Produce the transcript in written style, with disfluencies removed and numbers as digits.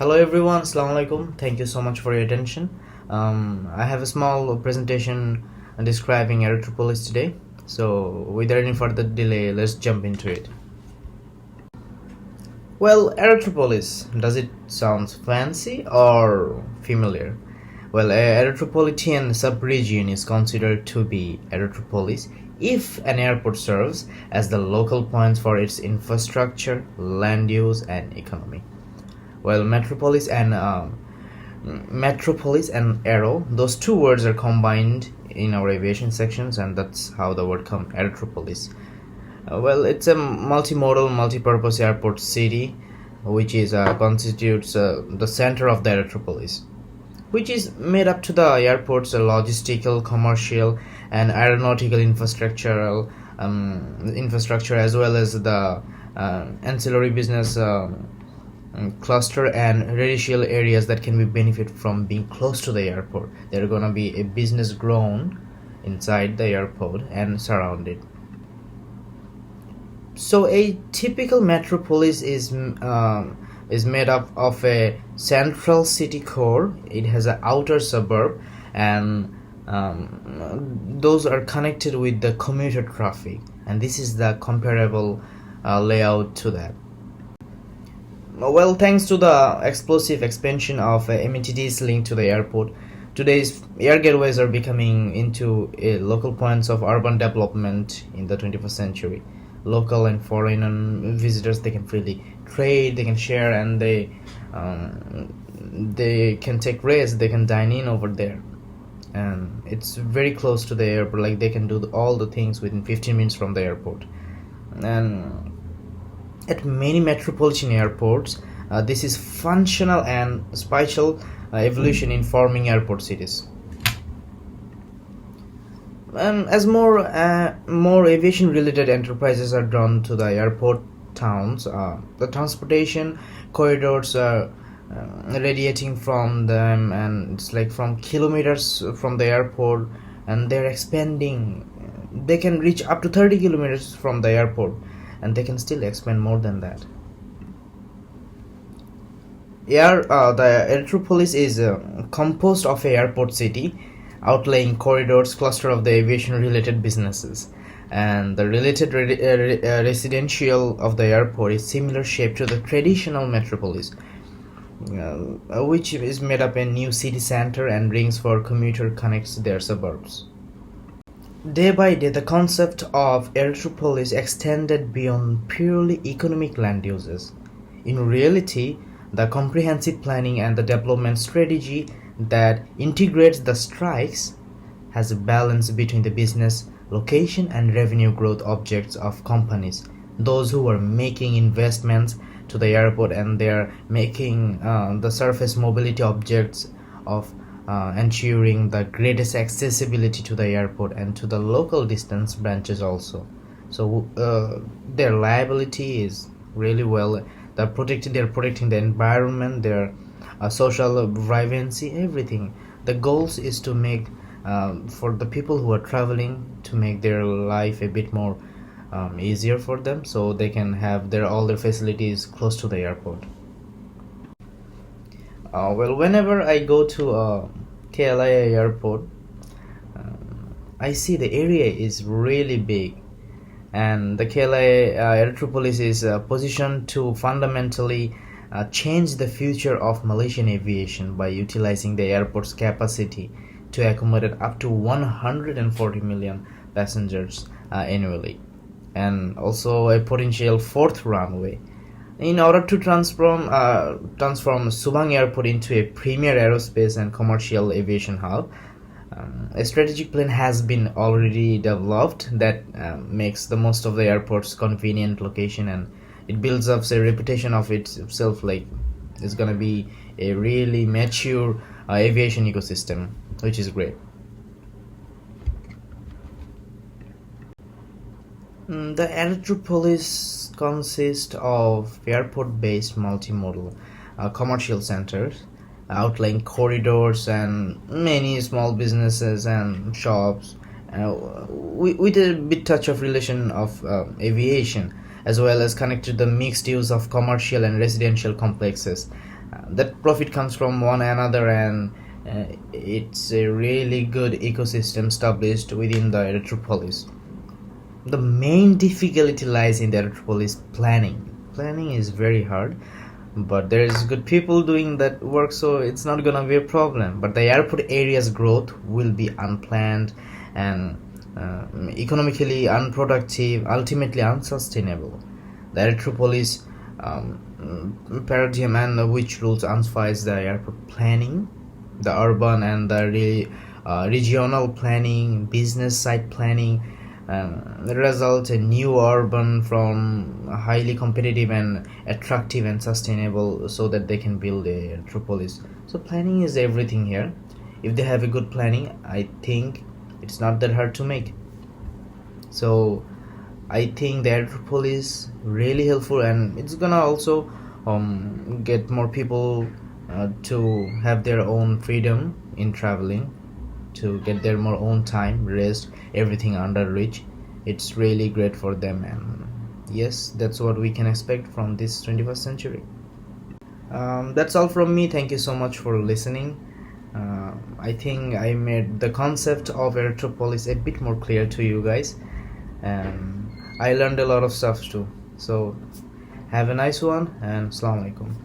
Hello everyone, Assalamu alaikum. Thank you so much for your attention. I have a small presentation describing Aerotropolis today. So without any further delay, let's jump into it. Well, Aerotropolis, does it sound fancy or familiar? Well, a Aerotropolitan sub-region is considered to be Aerotropolis if an airport serves as the local point for its infrastructure, land use, and economy. Well, metropolis and aero, those two words are combined in our aviation sections, and that's how the word comes, Aerotropolis. Well, it's a multimodal, multi-purpose airport city, which is constitutes the center of the Aerotropolis, which is made up to the airport's logistical, commercial, and aeronautical infrastructure, as well as the ancillary business cluster and residential areas that can be benefit from being close to the airport. There are gonna be a business grown inside the airport and surrounded. So a typical metropolis is made up of a central city core. It has an outer suburb, and those are connected with the commuter traffic, and this is the comparable layout to that. Well, thanks to the explosive expansion of amenities linked to the airport, today's air gateways are becoming into local points of urban development in the 21st century. Local and foreign visitors, they can freely trade, they can share, and they can take risks, they can dine in over there. And it's very close to the airport, like they can do all the things within 15 minutes from the airport. And at many metropolitan airports, this is functional and spatial evolution in forming airport cities. As more aviation-related enterprises are drawn to the airport towns, the transportation corridors are radiating from them, and it's like from kilometers from the airport, and they're expanding. They can reach up to 30 kilometers from the airport, and they can still expand more than that. The Aerotropolis is composed of an airport city, outlying corridors, cluster of the aviation-related businesses, and the related residential of the airport is similar shape to the traditional metropolis, which is made up a new city center and rings for commuter connects their suburbs. Day by day, the concept of Aerotropolis extended beyond purely economic land uses. In reality, the comprehensive planning and the development strategy that integrates the strikes has a balance between the business, location, and revenue growth objects of companies. Those who are making investments to the airport, and they are making the surface mobility objects of ensuring the greatest accessibility to the airport and to the local distance branches also. So their liability is really well. They're protecting the environment, their social vibrancy, everything. The goals is to make for the people who are traveling, to make their life a bit more easier for them, so they can have all their facilities close to the airport. Well, whenever I go to KLIA airport, I see the area is really big, and the KLIA Aerotropolis is positioned to fundamentally change the future of Malaysian aviation by utilizing the airport's capacity to accommodate up to 140 million passengers annually, and also a potential fourth runway. In order to transform Subang Airport into a premier aerospace and commercial aviation hub, a strategic plan has been already developed that makes the most of the airport's convenient location, and it builds up a reputation of itself, like it's gonna be a really mature aviation ecosystem, which is great. The Aerotropolis consists of airport-based multimodal commercial centers, outlying corridors, and many small businesses and shops, with a bit touch of relation of aviation, as well as connected the mixed use of commercial and residential complexes. That profit comes from one another, and it's a really good ecosystem established within the Aerotropolis. The main difficulty lies in the Aerotropolis planning is very hard, but there's good people doing that work, so it's not gonna be a problem. But the airport area's growth will be unplanned and economically unproductive, ultimately unsustainable. The Aerotropolis paradigm and which rules unfires the airport planning, the urban and the regional planning, business site planning, result a new urban from highly competitive and attractive and sustainable, so that they can build a Aerotropolis. So planning is everything here. If they have a good planning, I think it's not that hard to make. So I think the Aerotropolis is really helpful, and it's gonna also get more people to have their own freedom in traveling, to get their more own time, rest, everything under reach. It's really great for them, and yes, that's what we can expect from this 21st century. That's all from me. Thank you so much for listening. I think I made the concept of Aerotropolis a bit more clear to you guys, and I learned a lot of stuff too. So have a nice one, and Assalamu alaikum.